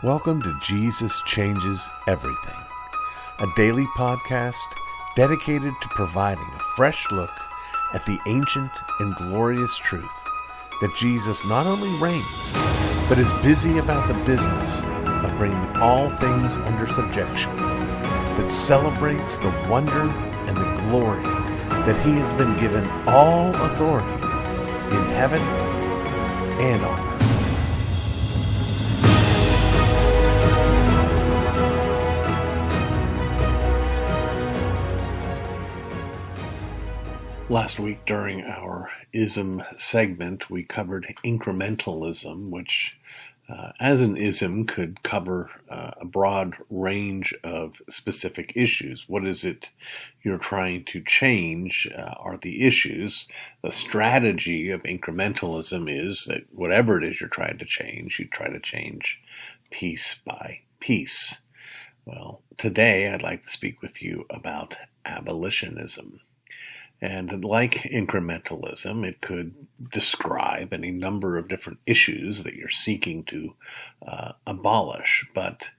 Welcome to Jesus Changes Everything, a daily podcast dedicated to providing a fresh look at the ancient and glorious truth that Jesus not only reigns, but is busy about the business of bringing all things under subjection, that celebrates the wonder and the glory that he has been given all authority in heaven and on earth. Last week during our ism segment, we covered incrementalism, which as an ism could cover a broad range of specific issues. What is it you're trying to change are the issues. The strategy of incrementalism is that whatever it is you're trying to change, you try to change piece by piece. Well, today I'd like to speak with you about abolitionism. And like incrementalism, it could describe any number of different issues that you're seeking to abolish. But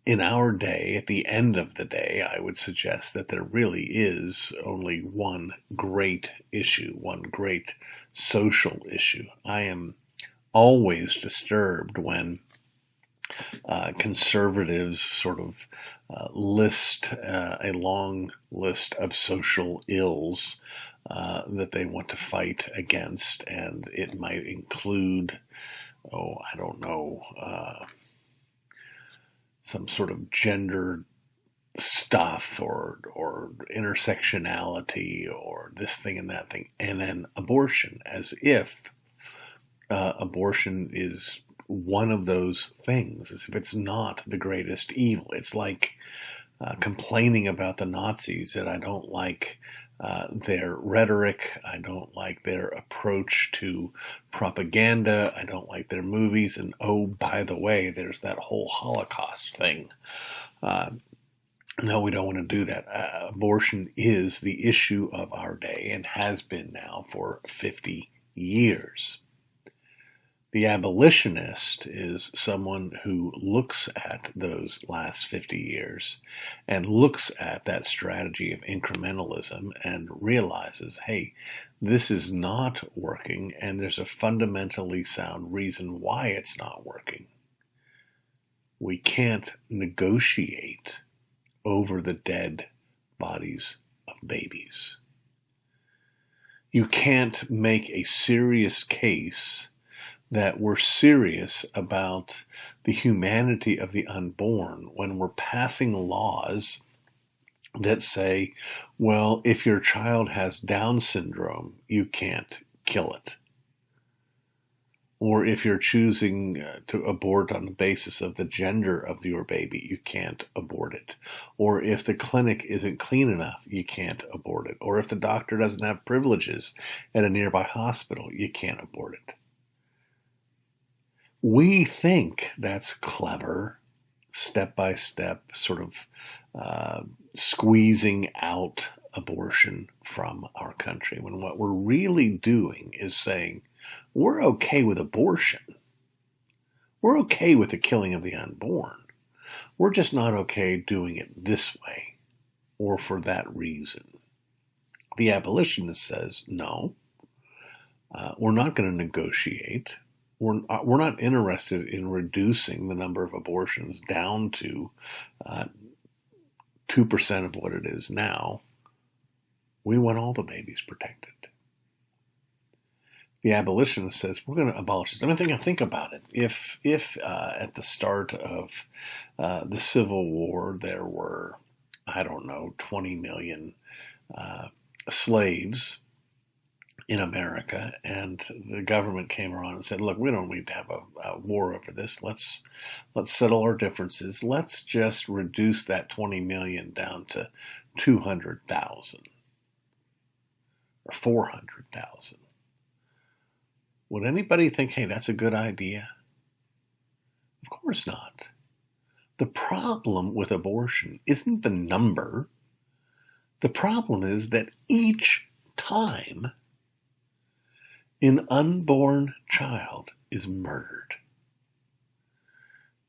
in our day, at the end of the day, I would suggest that there really is only one great issue, one great social issue. I am always disturbed when conservatives sort of list a long list of social ills that they want to fight against, and it might include, some sort of gender stuff or intersectionality or this thing and that thing, and then abortion, as if abortion is one of those things, as if it's not the greatest evil. It's like complaining about the Nazis, that I don't like their rhetoric, I don't like their approach to propaganda, I don't like their movies, and oh, by the way, there's that whole Holocaust thing. No, we don't want to do that. Abortion is the issue of our day and has been now for 50 years. The abolitionist is someone who looks at those last 50 years and looks at that strategy of incrementalism and realizes, hey, this is not working, and there's a fundamentally sound reason why it's not working. We can't negotiate over the dead bodies of babies. You can't make a serious case that we're serious about the humanity of the unborn when we're passing laws that say, well, if your child has Down syndrome, you can't kill it. Or if you're choosing to abort on the basis of the gender of your baby, you can't abort it. Or if the clinic isn't clean enough, you can't abort it. Or if the doctor doesn't have privileges at a nearby hospital, you can't abort it. We think that's clever, step-by-step, sort of squeezing out abortion from our country, when what we're really doing is saying, we're okay with abortion. We're okay with the killing of the unborn. We're just not okay doing it this way or for that reason. The abolitionist says, no, we're not going to negotiate. We're not interested in reducing the number of abortions down to 2% of what it is now. We want all the babies protected. The abolitionist says, we're going to abolish this. I think about it. If at the start of the Civil War there were, 20 million slaves in America, and the government came around and said, look, we don't need to have a war over this. Let's settle our differences. Let's just reduce that 20 million down to 200,000 or 400,000. Would anybody think, hey, that's a good idea? Of course not. The problem with abortion isn't the number. The problem is that each time an unborn child is murdered,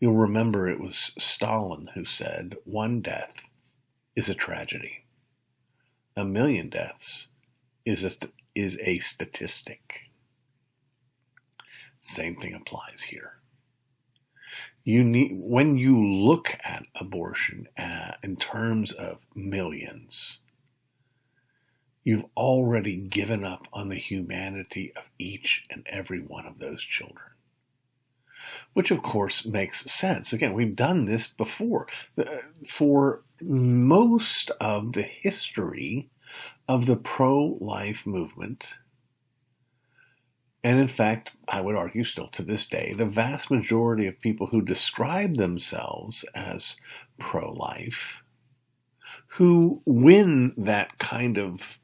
You'll remember it was Stalin who said, "One death is a tragedy. A million deaths is a statistic." Same thing applies here. When you look at abortion in terms of millions, you've already given up on the humanity of each and every one of those children. Which, of course, makes sense. Again, we've done this before. For most of the history of the pro-life movement, and in fact, I would argue still to this day, the vast majority of people who describe themselves as pro-life, who win that kind of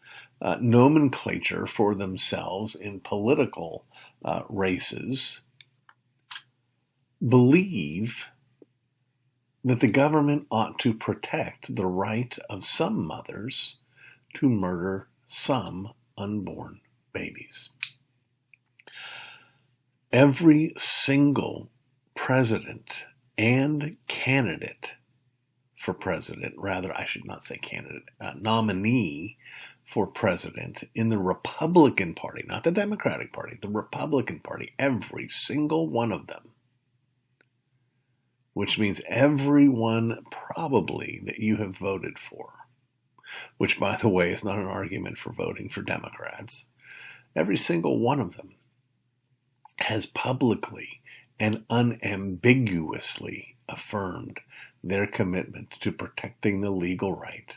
nomenclature for themselves in political races, believe that the government ought to protect the right of some mothers to murder some unborn babies. Every single president and candidate for president, rather, I should not say candidate, nominee for president in the Republican Party, not the Democratic Party, the Republican Party, every single one of them, which means everyone probably that you have voted for, which, by the way, is not an argument for voting for Democrats. Every single one of them has publicly and unambiguously affirmed their commitment to protecting the legal right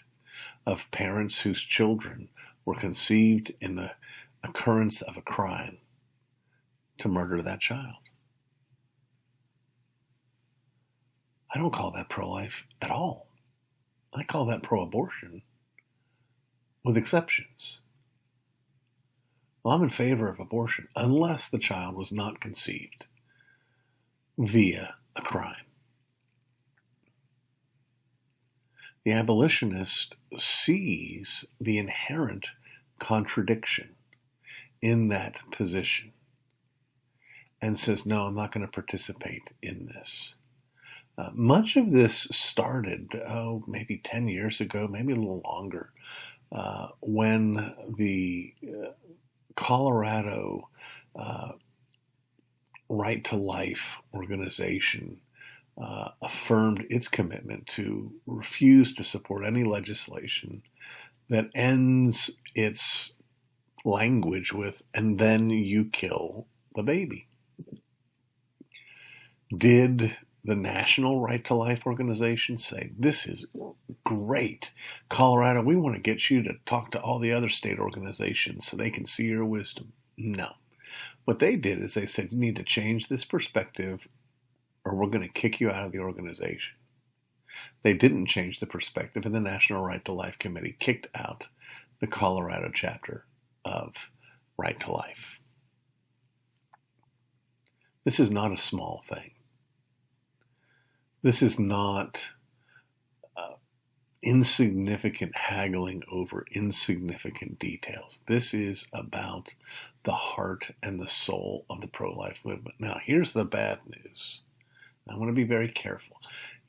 of parents whose children were conceived in the occurrence of a crime to murder that child. I don't call that pro-life at all. I call that pro-abortion with exceptions. Well, I'm in favor of abortion unless the child was not conceived via a crime. The abolitionist sees the inherent contradiction in that position and says, no, I'm not going to participate in this. Much of this started, maybe 10 years ago, maybe a little longer, when the Colorado Right to Life organization affirmed its commitment to refuse to support any legislation that ends its language with, and then you kill the baby. Did the National Right to Life organization say, this is great, Colorado, we want to get you to talk to all the other state organizations so they can see your wisdom? No. What they did is they said, you need to change this perspective or we're going to kick you out of the organization. They didn't change the perspective, and the National Right to Life Committee kicked out the Colorado chapter of Right to Life. This is not a small thing. This is not insignificant haggling over insignificant details. This is about the heart and the soul of the pro-life movement. Now, here's the bad news. I want to be very careful.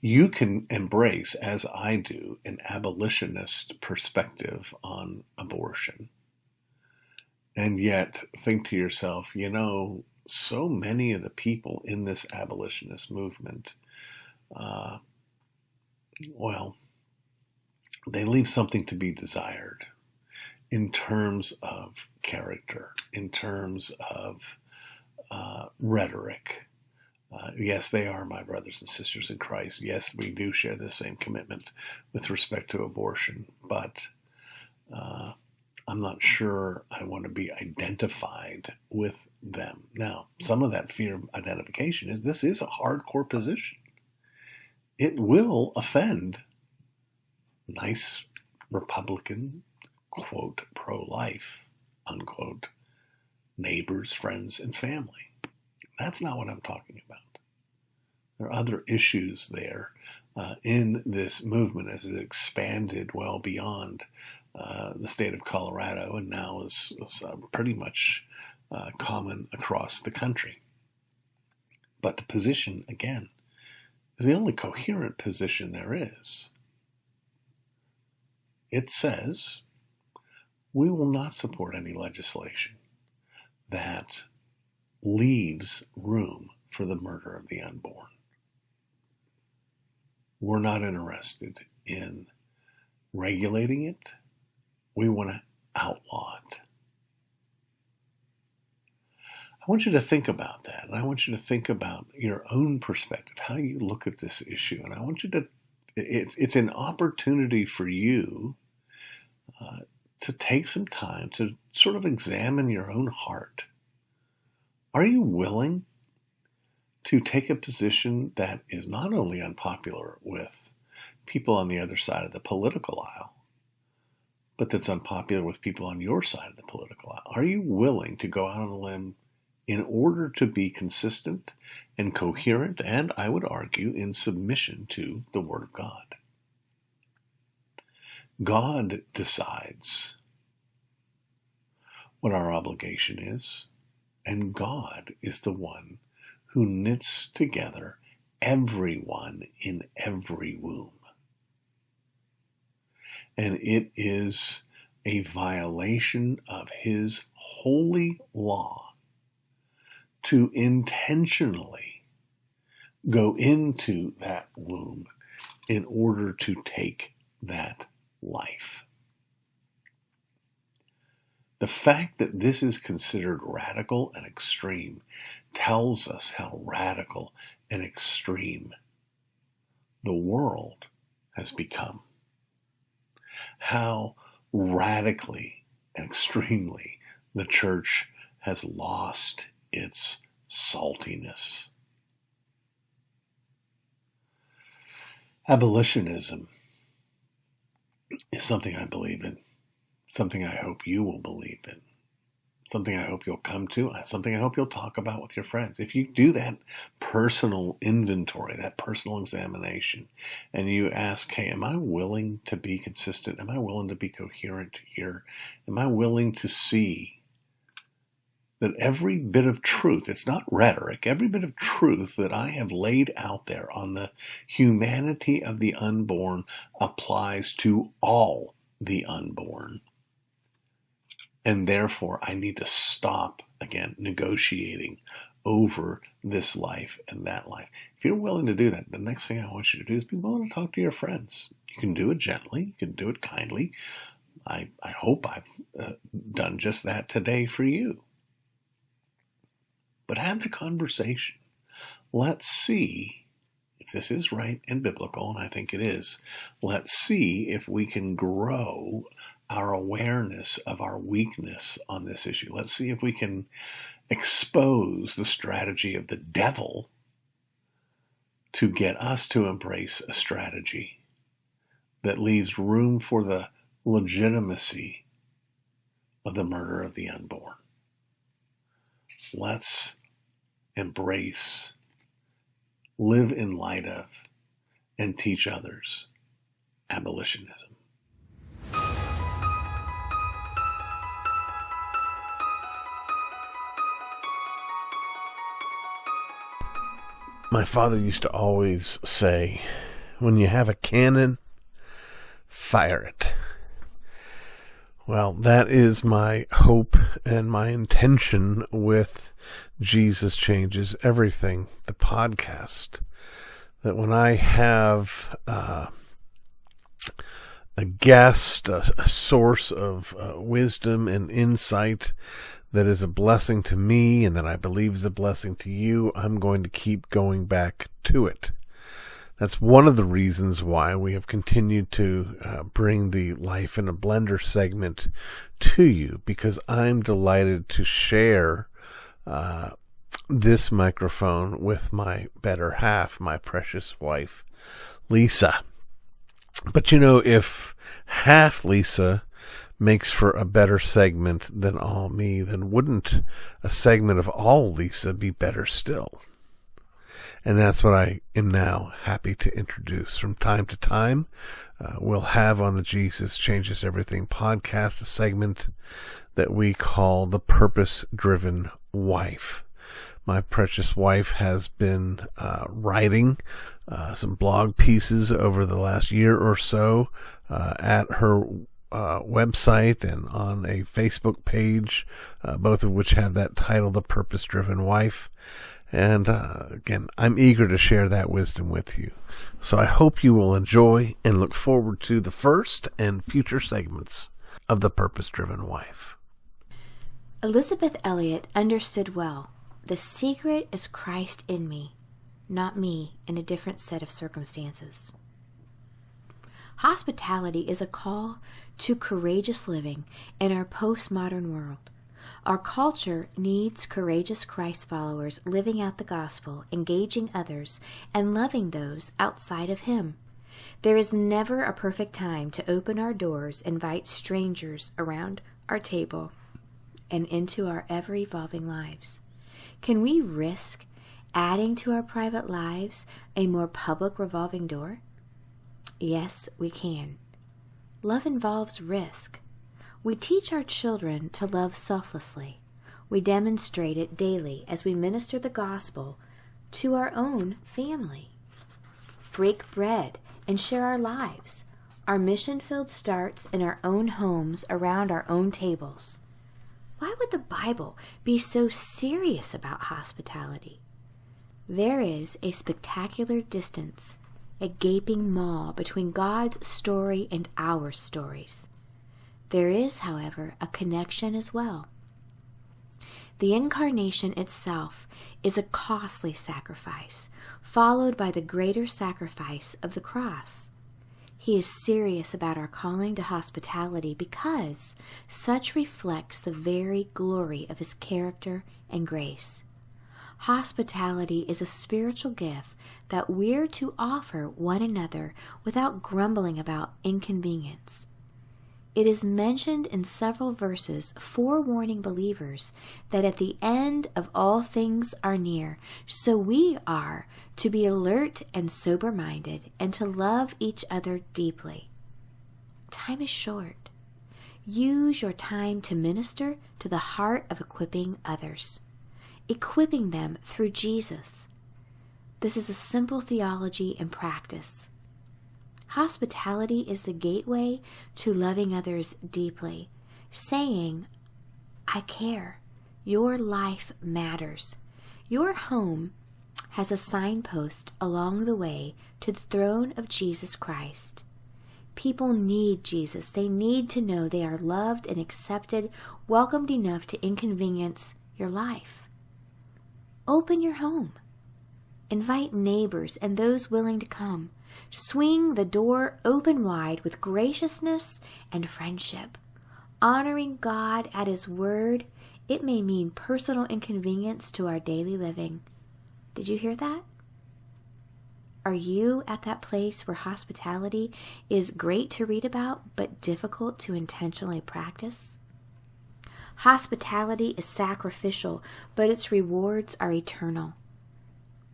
You can embrace, as I do, an abolitionist perspective on abortion, and yet think to yourself, so many of the people in this abolitionist movement, they leave something to be desired in terms of character, in terms of rhetoric. Yes, they are my brothers and sisters in Christ. Yes, we do share the same commitment with respect to abortion, but I'm not sure I want to be identified with them. Now, some of that fear of identification is this is a hardcore position. It will offend nice Republican, quote, pro-life, unquote, neighbors, friends, and family. That's not what I'm talking about. There are other issues there in this movement as it expanded well beyond the state of Colorado and now is pretty much common across the country. But the position, again, is the only coherent position there is. It says we will not support any legislation that leaves room for the murder of the unborn. We're not interested in regulating it. We want to outlaw it. I want you to think about that. And I want you to think about your own perspective, how you look at this issue. And I want you to, it's an opportunity for you to take some time to sort of examine your own heart. Are you willing to take a position that is not only unpopular with people on the other side of the political aisle, but that's unpopular with people on your side of the political aisle? Are you willing to go out on a limb in order to be consistent and coherent, and I would argue in submission to the Word of God? God decides what our obligation is, and God is the one who knits together everyone in every womb. And it is a violation of His holy law to intentionally go into that womb in order to take that life. The fact that this is considered radical and extreme tells us how radical and extreme the world has become. How radically and extremely the church has lost its saltiness. Abolitionism is something I believe in, something I hope you will believe in, something I hope you'll come to, something I hope you'll talk about with your friends. If you do that personal inventory, that personal examination, and you ask, hey, am I willing to be consistent? Am I willing to be coherent here? Am I willing to see that every bit of truth, it's not rhetoric, every bit of truth that I have laid out there on the humanity of the unborn applies to all the unborn. And therefore, I need to stop, again, negotiating over this life and that life. If you're willing to do that, the next thing I want you to do is be willing to talk to your friends. You can do it gently. You can do it kindly. I hope I've done just that today for you. But have the conversation. Let's see if this is right and biblical, and I think it is. Let's see if we can grow our awareness of our weakness on this issue. Let's see if we can expose the strategy of the devil to get us to embrace a strategy that leaves room for the legitimacy of the murder of the unborn. Let's embrace, live in light of, and teach others abolitionism. My father used to always say, when you have a cannon, fire it. Well, that is my hope and my intention with Jesus Changes Everything, the podcast. That when I have a guest, a source of wisdom and insight that is a blessing to me and that I believe is a blessing to you, I'm going to keep going back to it. That's one of the reasons why we have continued to bring the Life in a Blender segment to you, because I'm delighted to share this microphone with my better half, my precious wife, Lisa. But you know, if half Lisa makes for a better segment than all me, then wouldn't a segment of all Lisa be better still? And that's what I am now happy to introduce. From time to time, we'll have on the Jesus Changes Everything podcast a segment that we call the Purpose-Driven Wife. My precious wife has been writing some blog pieces over the last year or so at her website and on a Facebook page, both of which have that title, The Purpose-Driven Wife. And again, I'm eager to share that wisdom with you. So I hope you will enjoy and look forward to the first and future segments of The Purpose-Driven Wife. Elizabeth Elliot understood well, the secret is Christ in me, not me in a different set of circumstances. Hospitality is a call to courageous living in our postmodern world. Our culture needs courageous Christ followers living out the gospel, engaging others, and loving those outside of Him. There is never a perfect time to open our doors, invite strangers around our table, and into our ever-evolving lives. Can we risk adding to our private lives a more public revolving door? Yes, we can. Love involves risk. We teach our children to love selflessly. We demonstrate it daily as we minister the gospel to our own family. Break bread and share our lives. Our mission field starts in our own homes around our own tables. Why would the Bible be so serious about hospitality? There is a spectacular distance, a gaping maw between God's story and our stories. There is, however, a connection as well. The incarnation itself is a costly sacrifice, followed by the greater sacrifice of the cross. He is serious about our calling to hospitality because such reflects the very glory of His character and grace. Hospitality is a spiritual gift that we're to offer one another without grumbling about inconvenience. It is mentioned in several verses forewarning believers that at the end of all things are near, so we are to be alert and sober-minded and to love each other deeply. Time is short. Use your time to minister to the heart of equipping others, equipping them through Jesus. This is a simple theology and practice. Hospitality is the gateway to loving others deeply, saying, I care. Your life matters. Your home has a signpost along the way to the throne of Jesus Christ. People need Jesus. They need to know they are loved and accepted, welcomed enough to inconvenience your life. Open your home. Invite neighbors and those willing to come. Swing the door open wide with graciousness and friendship. Honoring God at His word, it may mean personal inconvenience to our daily living. Did you hear that? Are you at that place where hospitality is great to read about, but difficult to intentionally practice? Hospitality is sacrificial, but its rewards are eternal.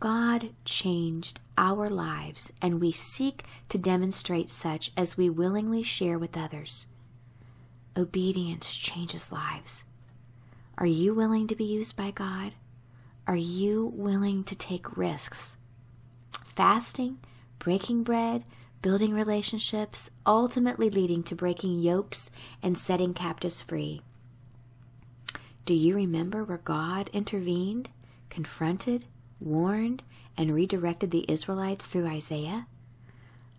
God changed our lives, and we seek to demonstrate such as we willingly share with others. Obedience changes lives. Are you willing to be used by God? Are you willing to take risks? Fasting, breaking bread, building relationships, ultimately leading to breaking yokes and setting captives free. Do you remember where God intervened, confronted, warned, and redirected the Israelites through Isaiah?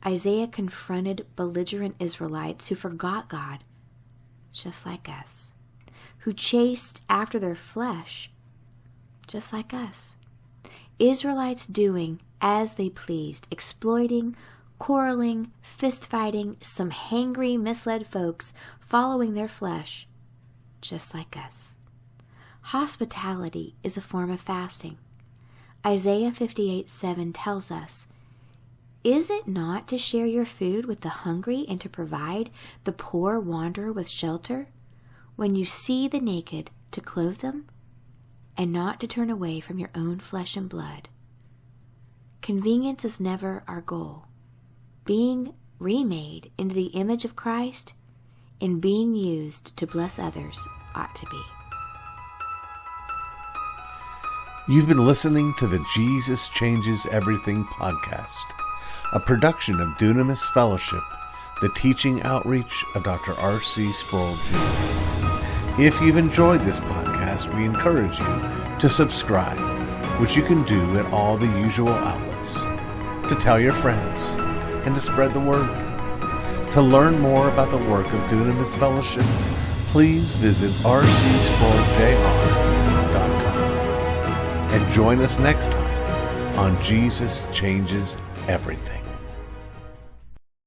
Isaiah confronted belligerent Israelites who forgot God, just like us, who chased after their flesh, just like us. Israelites doing as they pleased, exploiting, quarreling, fist-fighting, some hangry, misled folks following their flesh, just like us. Hospitality is a form of fasting. Isaiah 58:7 tells us, is it not to share your food with the hungry and to provide the poor wanderer with shelter? When you see the naked, to clothe them, and not to turn away from your own flesh and blood. Convenience is never our goal. Being remade into the image of Christ and being used to bless others ought to be. You've been listening to the Jesus Changes Everything podcast, a production of Dunamis Fellowship, the teaching outreach of Dr. R.C. Sproul Jr. If you've enjoyed this podcast, we encourage you to subscribe, which you can do at all the usual outlets, to tell your friends, and to spread the word. To learn more about the work of Dunamis Fellowship, please visit rcsproulJR.com. And join us next time on Jesus Changes Everything.